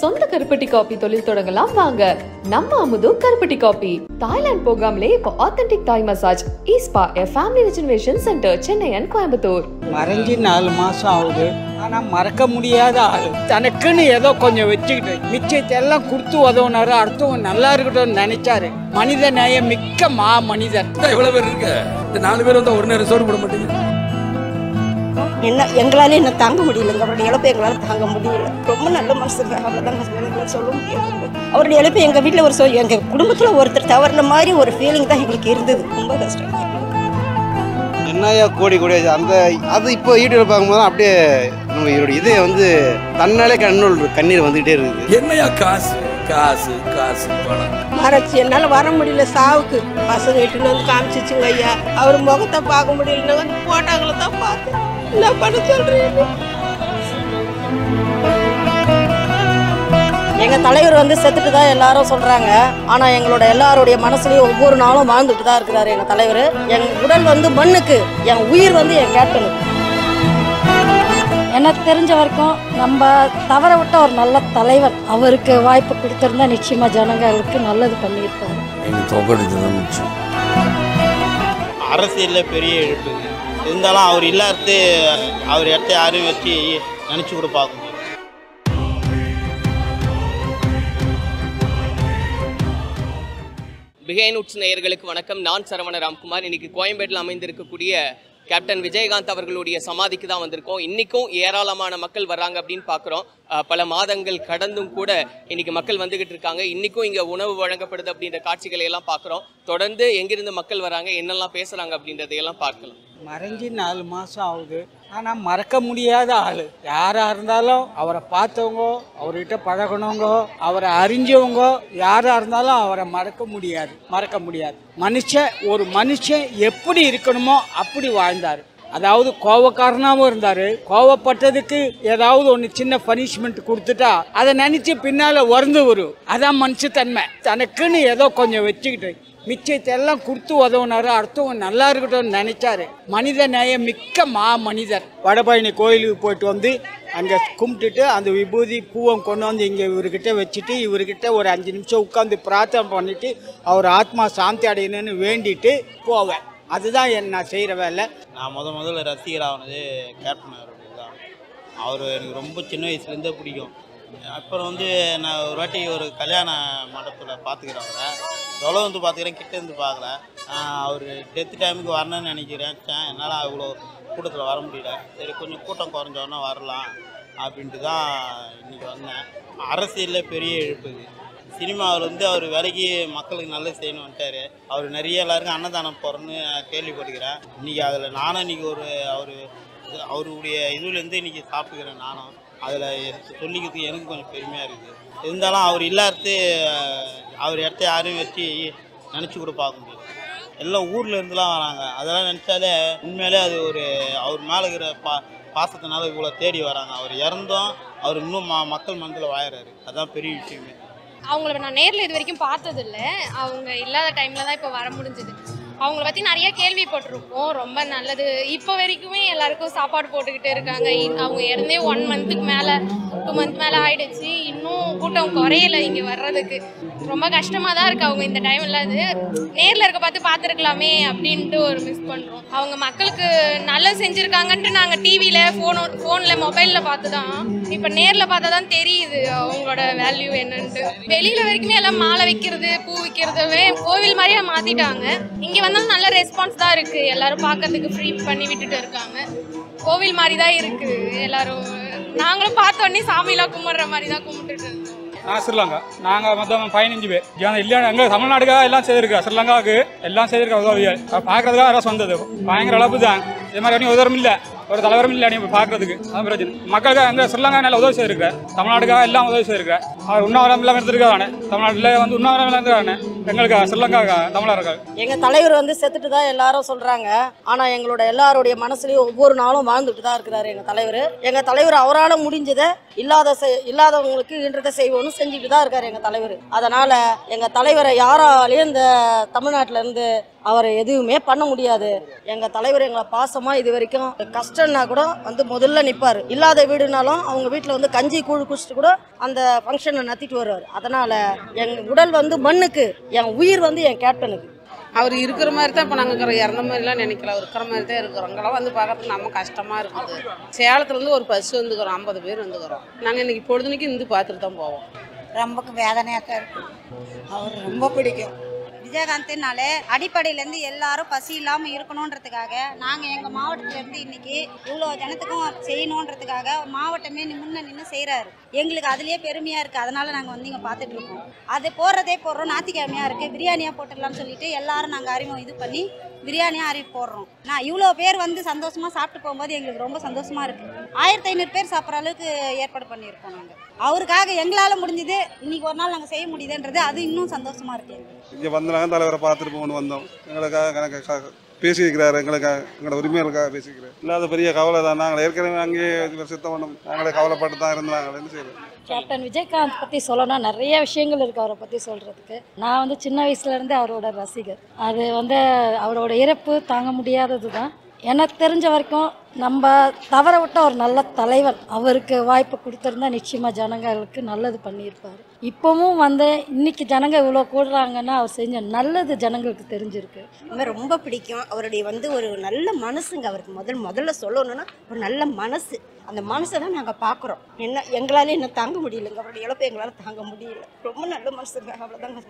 சொந்த கருப்பட்டி காபி தொழில் தொடங்கலாம் வாங்க. நம்ம அமுது கருப்பட்டி காபி. தாய்லாந்து போகாமலே இப்போ authentic Thai massage spa family rejuvenation centre, Chennai and Coimbatore. மறைஞ்சி 4 மாசம் ஆகுது. ஆனா மறக்க முடியாத ஆளு. தனக்குன்னு ஏதோ கொஞ்சம் வச்சுக்கிட்டு மிச்சத்தை எல்லாம் கொடுத்து உதவுனாரு. அடுத்தவங்க நல்லா இருக்கட்டும் நினைச்சாரு. மனித நேயம் மிக்க மனிதர். எவ்வளவு பேர் இருக்கு? இந்த 4 பேர் வந்து ஒரு நேரம் சோறு போட மாட்டீங்க. எங்களால என்ன தாங்க முடியலங்க. அவருடைய இழப்பை எங்களால் தாங்க முடியல. ரொம்ப நல்ல மனசுங்க. அவ்வளோதாங்க சொல்ல முடியாது. அவருடைய இழப்பு எங்கள் வீட்டில் எங்கள் குடும்பத்தில் ஒருத்தர் தவறின மாதிரி ஒரு ஃபீலிங் தான் எங்களுக்கு இருந்தது. ரொம்ப கஷ்டம். என்னையா கோடி அந்த அது இப்போ யூடியூப்ல பார்க்கும்போது அப்படியே நம்ம இவருடைய இதே வந்து தன்னாலே கண்ணீர் வந்துகிட்டே இருக்குது. என்னையா காசு காசு காசு பணம் மறைச்சு என்னால் வர முடியல. சாவுக்கு பசங்க இட்டுன்னு வந்து காமிச்சிச்சுங்க ஐயா. அவர் முகத்தை பார்க்க முடியல. வந்து போட்டாங்களை தான் பார்த்தேன். என்ன பண்ண சொல்றீங்க? எங்க தலைவர் வந்து செத்துட்டு தான் எல்லாரும் சொல்றாங்க. ஆனா எங்களோட எல்லாருடைய மனசுலயும் ஒவ்வொரு நாளும் வாழ்ந்துட்டு தான் இருக்கிறாரு எங்க தலைவர். என் உடல் வந்து மண்ணுக்கு, என் உயிர் வந்து என் கேப்டனுக்கு. எனக்கு தெரிஞ்ச வரைக்கும் நம்ம தவற விட்ட ஒரு நல்ல தலைவர். அவருக்கு வாய்ப்பு கொடுத்திருந்தா நிச்சயமா ஜனங்களுக்கு நல்லது பண்ணியிருப்பாரு. அரசியலில் பெரிய இழப்பு இருந்தாலும் அவர் இல்லாத அவர் இடத்த யாரும் வச்சு நினச்சி கூட பார்க்க முடியும். பிஹைண்ட் உட்ஸ் நேயர்களுக்கு வணக்கம். நான் சரவண ராம்குமார். இன்னைக்கு கோயம்பேட்டில் அமைந்திருக்கக்கூடிய கேப்டன் விஜயகாந்த் அவர்களுடைய சமாதிக்கு தான் வந்திருக்கோம். இன்றைக்கும் ஏராளமான மக்கள் வர்றாங்க அப்படின்னு பார்க்குறோம். பல மாதங்கள் கடந்தும் கூட இன்னைக்கு மக்கள் வந்துகிட்டு இருக்காங்க. இன்றைக்கும் இங்கே உணவு வழங்கப்படுது அப்படின்ற காட்சிகளை எல்லாம் பார்க்குறோம். தொடர்ந்து எங்கிருந்து மக்கள் வராங்க, என்னெல்லாம் பேசுகிறாங்க அப்படின்றதையெல்லாம் பார்க்கலாம். மறைஞ்சி 4 மாசம் ஆகுது. ஆனால் மறக்க முடியாத ஆள். யாராக இருந்தாலும் அவரை பார்த்தவங்க, அவர்கிட்ட பழகினவங்க, அவரை அறிஞ்சவங்க யாராக இருந்தாலும் அவரை மறக்க முடியாது. ஒரு மனுஷன் எப்படி இருக்கணுமோ அப்படி வாழ்ந்தார். அதாவது கோவக்காரனாகவும் இருந்தார். கோவப்பட்டதுக்கு ஏதாவது ஒன்று சின்ன பனிஷ்மெண்ட் கொடுத்துட்டா அதை நினச்சி பின்னால் வருந்து வரும். அதான் மனுஷத்தன்மை. தனக்குன்னு ஏதோ கொஞ்சம் வச்சுக்கிட்டு மிச்சத்தை எல்லாம் கொடுத்து உதவுனாரு. அடுத்தவங்க நல்லா இருக்கட்டும் நினைச்சாரு. மனித நேயம் மிக்க மனிதர். வடபழனி கோயிலுக்கு போயிட்டு வந்து அங்கே கும்பிட்டுட்டு அந்த விபூதி பூவம் கொண்டு வந்து இங்கே இவர்கிட்ட வச்சுட்டு இவர்கிட்ட ஒரு 5 நிமிஷம் உட்காந்து பிரார்த்தனை பண்ணிட்டு அவர் ஆத்மா சாந்தி அடையணும்னு வேண்டிட்டு போவேன். அதுதான் நான் செய்கிற வேலை. நான் முதல்ல ரசிகர் ஆனது கேப்டன் அவருக்கு தான். அவர் எனக்கு ரொம்ப சின்ன வயசுலேருந்தே பிடிக்கும். அப்புறம் வந்து நான் ஒரு வாட்டி ஒரு கல்யாண மண்டபத்தில் பார்த்துக்கிறேன். அவரை எவ்வளோ வந்து பார்த்துக்கிறேன், கிட்டே இருந்து பார்க்கல. அவர் டெத்து டைமுக்கு வரணும்னு நினைக்கிறேன். என்னால் அவ்வளோ கூட்டத்தில் வர முடியல. சரி கொஞ்சம் கூட்டம் குறைஞ்சோன்னா வரலாம் அப்படின்ட்டு தான் இன்றைக்கி வந்தேன். அரசியலில் பெரிய இழப்பு. சினிமாவில் வந்து அவர் விலைக்கு மக்களுக்கு நல்லது செய்யணும் வந்துட்டார். அவர் நிறைய எல்லாருக்கும் அன்னதானம் போகிறேன்னு கேள்விப்பட்டுக்கிறேன். இன்றைக்கி அதில் நானும் இன்றைக்கி அவருடைய இதுலேருந்து இன்றைக்கி சாப்பிட்டுக்கிறேன். நானும் அதில் சொல்லிக்கிறதுக்கு எனக்கு கொஞ்சம் பெருமையாக இருக்குது. இருந்தாலும் அவர் இல்லாத அவர் இடத்த யாரும் வச்சு நினச்சி கூட பார்க்க முடியாது. எல்லாம் ஊரில் இருந்துலாம் வராங்க. அதெல்லாம் நினச்சாலே உண்மையிலே அது அவர் மேலே இருக்கிற பாசத்தினால இவ்வளோ தேடி வராங்க. அவர் இறந்தும் அவர் இன்னும் மக்கள் மனதில் வாழறாரு. அதுதான் பெரிய விஷயமே. அவங்கள நான் நேரில் இது வரைக்கும் பார்த்ததில்லை. அவங்க இல்லாத டைமில் தான் இப்போ வர முடிஞ்சுது. அவங்கள பற்றி நிறைய கேள்விப்பட்டிருக்கோம். ரொம்ப நல்லது. இப்போ வரைக்குமே எல்லாருக்கும் சாப்பாடு போட்டுக்கிட்டு இருக்காங்க. அவங்க இறந்தே 1 மந்த்துக்கு மேலே 2 மந்த் மேலே ஆகிடுச்சு. இன்னும் கூட்டம் குறையலை இங்கே வர்றதுக்கு. ரொம்ப கஷ்டமாக தான் இருக்குது. அவங்க இந்த டைமில் அது நேரில் இருக்க பார்த்துருக்கலாமே அப்படின்ட்டு ஒரு மிஸ் பண்ணுறோம். அவங்க மக்களுக்கு நல்லா செஞ்சுருக்காங்கன்ட்டு நாங்கள் டிவியில் ஃபோனில் மொபைலில் பார்த்து தான், இப்போ நேரில் பார்த்தா தான் தெரியுது அவங்களோட வேல்யூ என்னன்ட்டு. வெளியில் வரைக்குமே எல்லாம் மாலை வைக்கிறது, பூ வைக்கிறதுவே கோவில் மாதிரியே மாற்றிட்டாங்க. இங்கே வந்தாலும் நல்ல ரெஸ்பான்ஸ் தான் இருக்குது. எல்லோரும் பார்க்கறதுக்கு ஃப்ரீ பண்ணி விட்டுட்டு இருக்காங்க. கோவில் மாதிரி தான் இருக்குது. எல்லோரும் நாங்களும் பார்த்தோன்னே சாமியெலாம் கும்பிட்ற மாதிரி தான் கும்பிட்டுட்டு இருக்கோம். ஸ்ரீலங்கா நாங்கள் மொத்தம் 15 பேர். இல்லை எங்கள் தமிழ்நாடுக்காக எல்லாம் செய்திருக்கா. ஸ்ரீலங்காவுக்கு எல்லாம் செய்திருக்கா உதவிகள். பார்க்குறதுக்காக அரசு வந்தது. பயங்கர அளவு தான். இது மாதிரி உதவும் இல்லை, ஒரு தலைவரும் இல்லை நீங்கள் பார்க்குறதுக்கு. அதான் பிரச்சனை. மக்களுக்காக எங்கள் ஸ்ரீலங்கா நல்லா உதவி செய்திருக்கேன். தமிழ்நாடுக்காக எல்லாம் உதவி செய்திருக்கேன். அவர் உண்ணாவிரம் இல்லாமல் இருந்திருக்கானே. தமிழ்நாட்டில் வந்து உண்ணாவிரம் இருந்திருக்கானே. எங்களுக்கு ஸ்ரீலங்கா தமிழர்கள். எங்கள் தலைவர் வந்து செத்துட்டு தான் எல்லாரும் சொல்கிறாங்க. ஆனால் எங்களோட எல்லாருடைய மனசுலையும் ஒவ்வொரு நாளும் வாழ்ந்துட்டு தான் இருக்கிறாரு எங்கள் தலைவர். எங்கள் தலைவர் அவரால் முடிஞ்சதை இல்லாதவங்களுக்கு ஈன்றதை செய்வோன்னு செஞ்சுட்டு தான் இருக்கார் எங்கள் தலைவர். அதனால் எங்கள் தலைவரை யாராலையும் இந்த தமிழ்நாட்டிலேருந்து அவரை எதுவுமே பண்ண முடியாது. எங்கள் தலைவர் எங்களை பாசமாக இது வரைக்கும் கஷ்ட ஃபங்க்ஷன்னா கூட வந்து முதல்ல நிற்பார். இல்லாத வீடுனாலும் அவங்க வீட்டில் வந்து கஞ்சி கூழ் குடிச்சிட்டு கூட அந்த ஃபங்க்ஷனை நடத்திட்டு வருவார். அதனால் எங்கள் உடல் வந்து மண்ணுக்கு, என் உயிர் வந்து என் கேப்டனுக்கு. அவர் இருக்கிற மாதிரி தான் இப்போ நாங்கள் இருக்கிறோம், இறந்த மாதிரிலாம் நினைக்கல. அவர் இருக்கிற மாதிரி தான் இருக்கிறோம். அங்கெல்லாம் வந்து பார்க்கறதுக்கு நம்ம கஷ்டமாக இருக்குது. சேலத்துலேருந்து ஒரு பஸ் வந்துக்கிறோம், 50 பேர் வந்துக்கிறோம். நாங்கள் இன்றைக்கி பொழுதுனைக்கு இருந்து பார்த்துட்டு தான் போவோம். ரொம்ப வேதனையாக தான் இருக்கும். அவர் ரொம்ப பிடிக்கும். விஜயகாந்த்னாலே அடிப்படையிலேருந்து எல்லாரும் பசி இல்லாமல் இருக்கணுன்றதுக்காக நாங்கள் எங்கள் மாவட்டத்திலேருந்து இன்றைக்கி இவ்வளோ ஜனத்துக்கும் செய்யணுன்றதுக்காக மாவட்டமே முன்ன நின்று செய்கிறாரு. எங்களுக்கு அதுலேயே பெருமையாக இருக்குது. அதனால் நாங்கள் வந்து இங்கே பார்த்துட்ருக்கோம். அது போடுறதே போடுறோம். ஞாயிற்றுக்கிழமையாக இருக்குது, பிரியாணியாக போட்டுடலாம்னு சொல்லிட்டு எல்லாரும் நாங்கள் அறிமுகம் இது பண்ணி பிரியாணியாக அறிவிப்பு போடுறோம். நான் இவ்வளோ பேர் வந்து சந்தோஷமாக சாப்பிட்டு போகும்போது எங்களுக்கு ரொம்ப சந்தோஷமாக இருக்குது. 1500 பேர் சாப்பிட்ற அளவுக்கு ஏற்பாடு பண்ணியிருக்கோம். நாங்கள் அவருக்காக எங்களால் முடிஞ்சது இன்றைக்கி ஒரு நாள் நாங்கள் செய்ய முடியுதுன்றது அது இன்னும் சந்தோஷமாக இருக்குது. இங்கே வந்து நாங்கள் தலைவரை பார்த்துட்டு போகணும் வந்தோம். எங்களுக்காக பேசியிருக்கிறாரு, எங்களோட உரிமைகளுக்காக பேசியிருக்கிறார். இல்லாத பெரிய கவலை தான். நாங்கள் ஏற்கனவே அங்கேயே சுத்தம் பண்ணோம். நாங்களே கவலைப்பட்டு தான் இருந்தாங்க. என்ன செய்யறது? கேப்டன் விஜயகாந்த் பற்றி சொல்லணும்னா நிறைய விஷயங்கள் இருக்குது அவரை பற்றி சொல்கிறதுக்கு. நான் வந்து சின்ன வயசுலேருந்தே அவரோட ரசிகர். அது வந்து அவரோட இறப்பு தாங்க முடியாதது தான். எனக்கு தெரிஞ்ச வரைக்கும் நம்ம தவற விட்ட ஒரு நல்ல தலைவர். அவருக்கு வாய்ப்பு கொடுத்துருந்தா நிச்சயமாக ஜனங்களுக்கு நல்லது பண்ணியிருப்பார். இப்போவும் வந்து இன்னைக்கு ஜனங்க இவ்வளோ கூடுறாங்கன்னா அவர் செஞ்ச நல்லது ஜனங்களுக்கு தெரிஞ்சிருக்கு. ரொம்ப பிடிக்கும். அவருடைய வந்து ஒரு நல்ல மனசுங்க. அவருக்கு முதல்ல சொல்லணும்னா ஒரு நல்ல மனசு. அந்த மனசை தான் நாங்கள் பார்க்குறோம். எங்களால் என்ன தாங்க முடியலைங்க. அவருடைய இழப்பை எங்களால் தாங்க முடியல. ரொம்ப நல்ல மனசுங்க. அவ்வளோதாங்க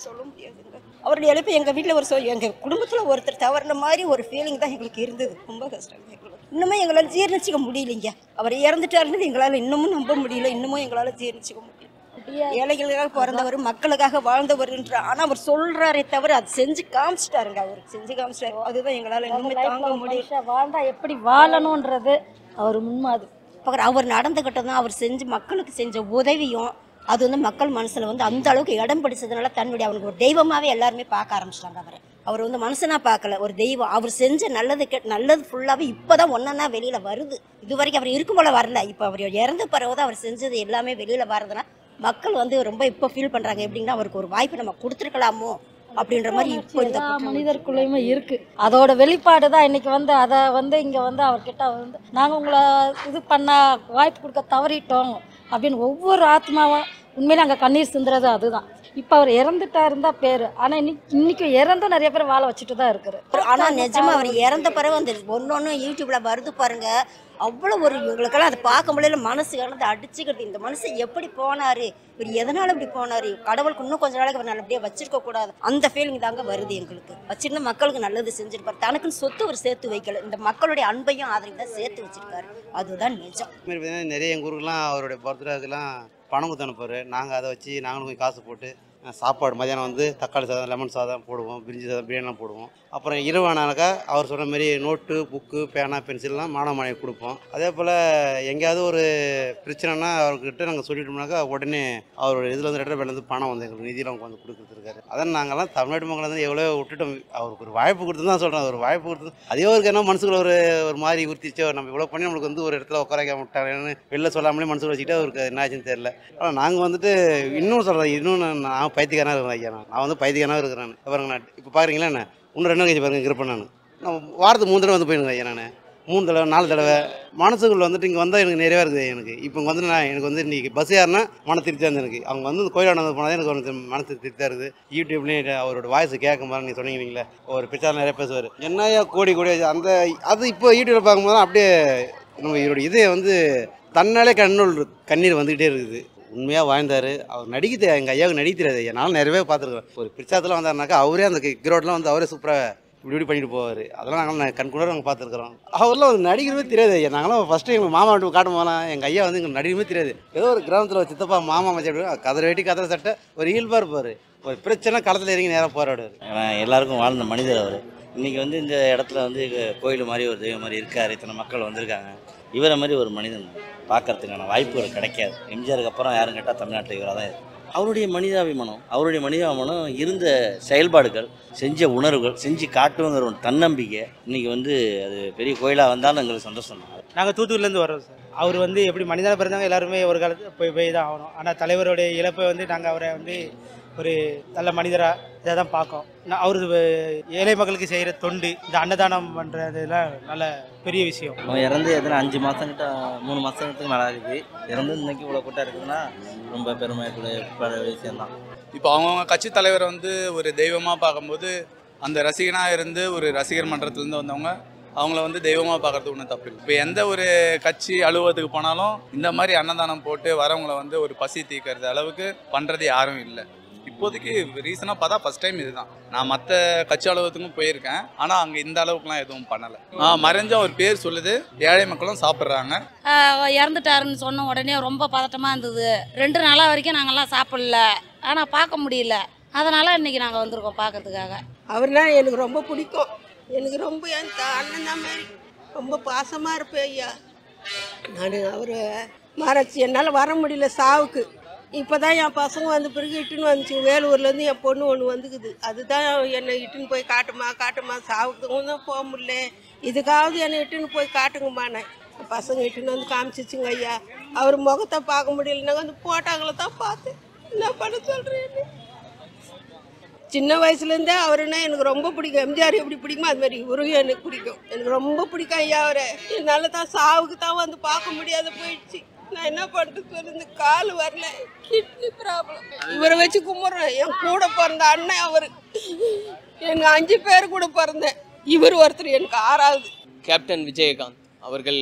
சொல்ல முடியாதுங்க. அவருடைய இழப்பு எங்கள் வீட்டில் எங்கள் குடும்பத்தில் ஒருத்தர் தவறின மாதிரி ஒரு ஃபீலிங் தான் எங்களுக்கு இருந்தது. ரொம்ப கஷ்டம் எங்களுக்கு. இன்னுமே எங்களால் ஜீர்ணிச்சிக்க முடியலைங்க. அவர் இறந்துட்டாருன்னு எங்களால் இன்னமும் நம்ப முடியல. இன்னமும் எங்களால் ஜீர்ணிச்சிக்க முடியல. ஏழைகளுக்காக பிறந்தவர், மக்களுக்காக வாழ்ந்தவர்ன்ற. ஆனால் அவர் சொல்கிறாரே தவிர அது செஞ்சு காமிச்சிட்டாருங்க. அவருக்கு செஞ்சு காமிச்சிட்டாரு. அதுதான் எங்களால் இன்னுமே தாங்க முடியல. வாழ்ந்தா எப்படி வாழணுன்றது அவர் முன்மாதிரி. அவர் நடந்துக்கிட்டதும் அவர் செஞ்சு மக்களுக்கு செஞ்ச உதவியும் அது வந்து மக்கள் மனசில் வந்து அந்த அளவுக்கு இடம் பிடிச்சதுனால தன்னுடைய அவனுக்கு ஒரு தெய்வமாகவே எல்லாருமே பார்க்க ஆரம்பிச்சிட்டாங்க. அவர் வந்து மனுஷனாக பார்க்கல, ஒரு தெய்வம். அவர் செஞ்ச நல்லது ஃபுல்லாகவே இப்போ தான் ஒன்றா வெளியில் வருது. இது வரைக்கும் அவர் இருக்கும் போல வரல. இப்போ அவர் இறந்த பிறகு தான் அவர் செஞ்சது எல்லாமே வெளியில் வர்றதுனா மக்கள் வந்து ரொம்ப இப்போ ஃபீல் பண்ணுறாங்க. எப்படின்னா அவருக்கு ஒரு வாய்ப்பு நம்ம கொடுத்துருக்கலாமோ அப்படின்ற மாதிரி இப்போ இந்த மனிதருக்குள்ளேயுமே இருக்குது. அதோட வெளிப்பாடு தான் இன்றைக்கி வந்து அதை வந்து இங்கே வந்து அவர்கிட்ட வந்து நாங்கள் உங்களை இது பண்ண வாய்ப்பு கொடுக்க தவறிட்டோம் அப்படின்னு ஒவ்வொரு ஆத்மாவும் உண்மையிலே அங்கே கண்ணீர் சிந்துறது அதுதான். இப்போ அவர் இறந்துட்டாருந்தா பேர். ஆனால் இன்னைக்கு இறந்தும் நிறைய பேர் வாழ வச்சுட்டு தான் இருக்கிறார். ஆனால் நிஜமாக அவர் இறந்த பிறகு வந்து ஒன்று யூடியூப்பில் வருது பாருங்க. அவ்வளோ ஒரு இவங்களுக்கெல்லாம் அதை பார்க்க முடியல. மனசு இறந்து அடிச்சுக்கிறது. இந்த மனுஷன் எப்படி போனார், இவர் எதனால் இப்படி போனார், கடவுளுக்கு இன்னும் கொஞ்ச நாளைக்கு அவர் நல்லபடியாக வச்சிருக்க கூடாது அந்த ஃபீலிங் தாங்க வருது எங்களுக்கு. வச்சிருந்த மக்களுக்கு நல்லது செஞ்சிருப்பார். தனக்குன்னு சொத்து அவர் சேர்த்து வைக்கல. இந்த மக்களுடைய அன்பையும் ஆதரவு தான் சேர்த்து வச்சிருக்காரு. அதுதான் நிஜம். நிறைய எங்கள் ஊருக்குலாம் அவருடைய பர்த்டேக்கெல்லாம் பணம் கொடுத்து அனுப்புவார். நாங்கள் அதை வச்சு நாங்களும் கொஞ்சம் காசு போட்டு சாப்பாடு மதியானம் வந்து தக்காளி சாதம், லெமன் சாதம் போடுவோம், பிரிஞ்சி சாதம், பிரியாணிலாம் போடுவோம். அப்புறம் இரவானாக்கா அவர் சொன்ன மாதிரி நோட்டு, புக்கு, பேனா, பென்சில்லாம் மாணவ மாணவி கொடுப்போம். அதே போல் எங்கேயாவது ஒரு பிரச்சனைனா அவர்கிட்ட நாங்கள் சொல்லிட்டோம்னாக்கா உடனே அவரோட இதில் வந்து ரெட்டை பணம் வந்து எங்களுக்கு நிதியில் வந்து கொடுத்துருக்காரு. அதான் நாங்கள்லாம் தமிழ்நாட்டு மக்கள் வந்து எவ்வளோ விட்டுட்டோம். அவருக்கு ஒரு வாய்ப்பு கொடுத்து தான் சொல்கிறேன். ஒரு வாய்ப்பு கொடுத்து அதே ஒரு என்ன மனசுக்குள்ள ஒரு மாதிரி உறுத்திச்சோ, நம்ம இவ்வளோ பண்ணி நம்மளுக்கு வந்து ஒரு இடத்துல உட்கார வைக்க விட்டாங்கன்னு வெளில சொல்லாமலே மனசுக்குள்ள வச்சுக்கிட்டு அவருக்கு என்ன ஆச்சுன்னு தெரியல. ஆனால் நாங்கள் வந்துட்டு இன்னும் சொல்கிறேன், இன்னும் நான் பைத்தியக்காரனாக இருக்கிறேன் ஐயா. நான் வந்து பைத்தியக்காரனாக இருக்கிறேன். பாருங்க, நான் இப்போ பார்க்குறீங்களா என்ன இன்னும் 2 கழிச்சு பாருங்க இருப்பேன். நான் வாரத்துக்கு 3 தடவை வந்து போயிடுங்க ஐயா. நான் 3 தடவை 4 தடவை மனசுக்குள்ள வந்துட்டு இங்கே வந்தால் எனக்கு நிறையா இருக்குது. இப்போ இங்கே வந்து எனக்கு வந்து இன்றைக்கி பஸ் ஏறினா மன திருப்தியாக இருந்தது. எனக்கு அவங்க வந்து கோயிலான போனால் எனக்கு ஒரு மனசு திருப்தியாக இருக்குது. யூடியூப்லேயும் அவரோட வாய்ஸ் கேட்கும் போது நீங்கள் சொன்னீங்களே ஒரு பிக்சர் நிறைய பேசுவார். என்னையா கோடி அந்த அது இப்போ யூடியூப்பில் பார்க்கும்போது அப்படியே நம்ம இவருடைய இதே வந்து தன்னாலே கண்ணீர் வந்துக்கிட்டே இருக்குது. உண்மையாக வாழ்ந்தார். அவர் நடிக்க எங்கள் ஐயாவுக்கு நடிக்க தெரியாது ஐயா. நானும் நிறையவே பார்த்துருக்கேன். ஒரு பிரிச்சாத்தில் வந்தாருனாக்கா அவரே அந்த கிரோட்லாம் வந்து அவரே சூப்பராக இப்படி பண்ணிட்டு போவார். அதெல்லாம் நாங்கள் கண்கூட நாங்கள் பார்த்துருக்குறோம். அவர்லாம் வந்து நடிக்கிறவே தெரியாது ஐயா. நாங்களாம் ஃபஸ்ட்டு எங்கள் மாமா வீட்டு காட்டும் போகலாம். எங்கள் ஐயா வந்து எங்களுக்கு நடிக்கவே தெரியாது. ஏதோ ஒரு கிராமத்தில் ஒரு சித்தப்பா மாமா மச்சி கதரை வெட்டி கதரை சட்டை ஒரு ஈல்பாக இருப்பார். ஒரு பிரச்சனை களத்தில் இறங்கி நேராக போராடுவார். எல்லாருக்கும் வாழ்ந்த மனிதர் அவர். இன்றைக்கி வந்து இந்த இடத்துல வந்து கோயில் மாதிரி ஒரு தெய்வம் மாதிரி இருக்கார். இத்தனை மக்கள் வந்திருக்காங்க. இவரை மாதிரி ஒரு மனிதன் பார்க்கறதுக்கான வாய்ப்புகள் கிடைக்காது. எம்ஜிஆருக்கு அப்புறம் யாரும் கேட்டால் தமிழ்நாட்டில் இவராக தான் இருக்குது. அவருடைய மனிதாபிமானம் இருந்த செயல்பாடுகள், செஞ்ச உணர்வுகள், செஞ்சு காட்டுங்கிற ஒரு தன்னம்பிக்கை இன்றைக்கி வந்து அது பெரிய கோயிலாக வந்தாலும் எங்களுக்கு சந்தோஷம் தான். நாங்கள் தூத்துக்குடிலேருந்து வரோம் சார். அவர் வந்து எப்படி மனிதனாக பிறந்தாங்க எல்லாருமே ஒரு காலத்தில் போய் தான் ஆகணும். ஆனால் தலைவருடைய இழப்பை வந்து நாங்கள் அவரை வந்து ஒரு நல்ல மனிதராக இதை தான் பார்க்கும். அவர் ஏழை மக்களுக்கு செய்கிற தொண்டு, இந்த அன்னதானம் பண்ணுறதுலாம் நல்ல பெரிய விஷயம். அவன் இறந்து எத்தனை 5 மாதங்கிட்ட 3 மாதத்துக்கு மேலே ஆகுது. இறந்து இன்னைக்கு இவ்வளோ கூட்டம் இருக்குதுன்னா ரொம்ப பெருமைக்குள்ள விஷயம்தான். இப்போ அவங்கவுங்க கட்சி தலைவரை வந்து ஒரு தெய்வமாக பார்க்கும்போது அந்த ரசிகனாக இருந்து ஒரு ரசிகர் மன்றத்துலேருந்து வந்தவங்க அவங்கள வந்து தெய்வமாக பார்க்குறது ஒன்றும் தப்பு இல்லை. இப்போ எந்த ஒரு கட்சி அலுவலகத்துக்கு போனாலும் இந்த மாதிரி அன்னதானம் போட்டு வரவங்களை வந்து ஒரு பசி தீர்க்கறது அளவுக்கு பண்ணுறது யாரும் இல்லை. இப்போதைக்கு ரீசனாக பார்த்தா ஃபஸ்ட் டைம் இதுதான். நான் மற்ற கட்சி அலுவலகத்துக்கும் போயிருக்கேன், ஆனால் அங்கே இந்த அளவுக்குலாம் எதுவும் பண்ணலை. மறைஞ்ச ஒரு பேர் சொல்லுது, ஏழை மக்களும் சாப்பிட்றாங்க. இறந்துட்டாருன்னு சொன்ன உடனே ரொம்ப பதட்டமாக இருந்தது. 2 நாளாக வரைக்கும் நாங்கள்லாம் சாப்பிடல, ஆனால் பார்க்க முடியல. அதனால் இன்றைக்கி நாங்கள் வந்திருக்கோம் பார்க்கறதுக்காக. அவர்னா எனக்கு ரொம்ப பிடிக்கும். எனக்கு ரொம்ப என் அண்ணன் தான் மாதிரி ரொம்ப பாசமாக இருப்பேன் ஐயா. நான் அவர் மறைச்சி என்னால் வர முடியல சாவுக்கு. இப்போ தான் என் பசங்க வந்த பிறகு இட்டுன்னு வந்துச்சு. வேலூர்லேருந்து என் பொண்ணு ஒன்று வந்துக்குது. அதுதான் என்னை இட்டுன்னு போய் காட்டுமா சாவுக்கு தான் போக முடியல. இதுக்காவது என்னை இட்டுன்னு போய் காட்டுங்கம்மாண்ணே. பசங்க இட்டுன்னு வந்து காமிச்சிச்சுங்க ஐயா. அவர் முகத்தை பார்க்க முடியலனாங்க, அந்த போட்டாங்களை தான் பார்த்து என்ன பண்ண சொல்கிறேன்னு. சின்ன வயசுலேருந்தே அவருன்னா எனக்கு ரொம்ப பிடிக்கும். எம்ஜிஆர் எப்படி பிடிக்குமோ அது மாதிரி இவரும் எனக்கு பிடிக்கும். எனக்கு ரொம்ப பிடிக்கும் ஐயா அவரை. என்னால் தான் சாவுக்கு தான் வந்து பார்க்க முடியாத போயிடுச்சு. நான் என்ன பண்ணிட்டு சொல்லுங்க, கால் வரல, கிட்னி ப்ராப்ளம். இவரை வச்சு கும்பிட்றேன். என் கூட பிறந்த அண்ணன் அவர். எனக்கு 5 பேர் கூட பிறந்தேன். இவர் ஒருத்தர் எனக்கு 6வது. கேப்டன் விஜயகாந்த் அவர்கள்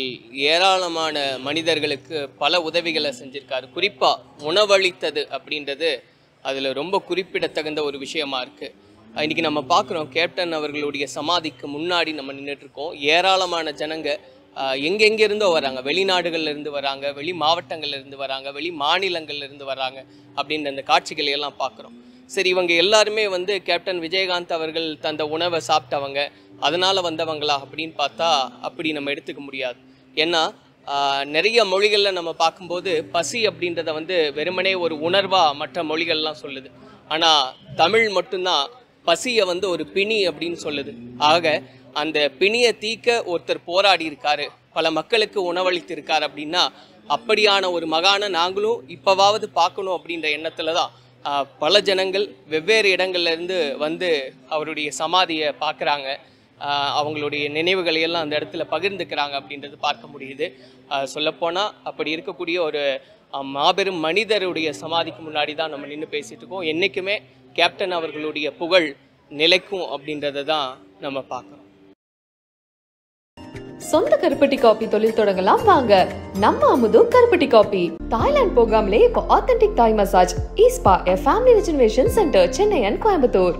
ஏராளமான மனிதர்களுக்கு பல உதவிகளை செஞ்சிருக்காரு. குறிப்பாக உணவளித்தது அப்படின்றது அதில் ரொம்ப குறிப்பிடத்தகுந்த ஒரு விஷயமா இருக்குது. இன்றைக்கி நம்ம பார்க்குறோம், கேப்டன் அவர்களுடைய சமாதிக்கு முன்னாடி நம்ம நின்றுட்டுருக்கோம். ஏராளமான ஜனங்க எங்கெங்கேருந்தோ வராங்க, வெளிநாடுகள்லேருந்து வராங்க, வெளி மாவட்டங்கள்லேருந்து வராங்க, வெளி மாநிலங்கள்லேருந்து வராங்க அப்படின்ற அந்த காட்சிகளை எல்லாம் பார்க்குறோம். சரி, இவங்க எல்லாருமே வந்து கேப்டன் விஜயகாந்த் அவர்கள் தந்த உணவை சாப்பிட்டவங்க, அதனால் வந்தவங்களா அப்படின்னு பார்த்தா அப்படி நம்ம எடுத்துக்க முடியாது. ஏன்னா நிறைய மொழிகளில் நம்ம பார்க்கும்போது பசி அப்படின்றத வந்து வெறுமனே ஒரு உணர்வாக மற்ற மொழிகள்லாம் சொல்லுது. ஆனால் தமிழ் மட்டும்தான் பசியை வந்து ஒரு பிணி அப்படின்னு சொல்லுது. ஆக அந்த பிணியை தீர்க்க ஒருத்தர் போராடி இருக்காரு, பல மக்களுக்கு உணவளித்திருக்காரு அப்படின்னா அப்படியான ஒரு மகானை நாங்களும் இப்போவாவது பார்க்கணும் அப்படின்ற எண்ணத்தில் தான் பல ஜனங்கள் வெவ்வேறு இடங்கள்லேருந்து வந்து அவருடைய சமாதியை பார்க்குறாங்க. அவங்களுடைய நினைவுகளை எல்லாம் அந்த இடத்துல பகிர்ந்துக்கிறாங்க அப்படின்றது பார்க்க முடியுது. சொல்லப்போனால் அப்படி இருக்கக்கூடிய ஒரு மாபெரும் மனிதருடைய சமாதிக்கு முன்னாடி தான் நம்ம நின்று பேசிகிட்டு இருக்கோம். என்றைக்குமே கேப்டன் அவர்களுடைய புகழ் நிலைக்கும் அப்படின்றத தான் நம்ம பார்க்குறோம். சொந்த கருப்பட்டி காபி தொழில் தொடங்கலாம் வாங்க. நம்ம அமுது கருப்பட்டி காபி. தாய்லாந்து போகாமலே இப்போ authentic Thai massage spa family rejuvenation centre, Chennai and Coimbatore.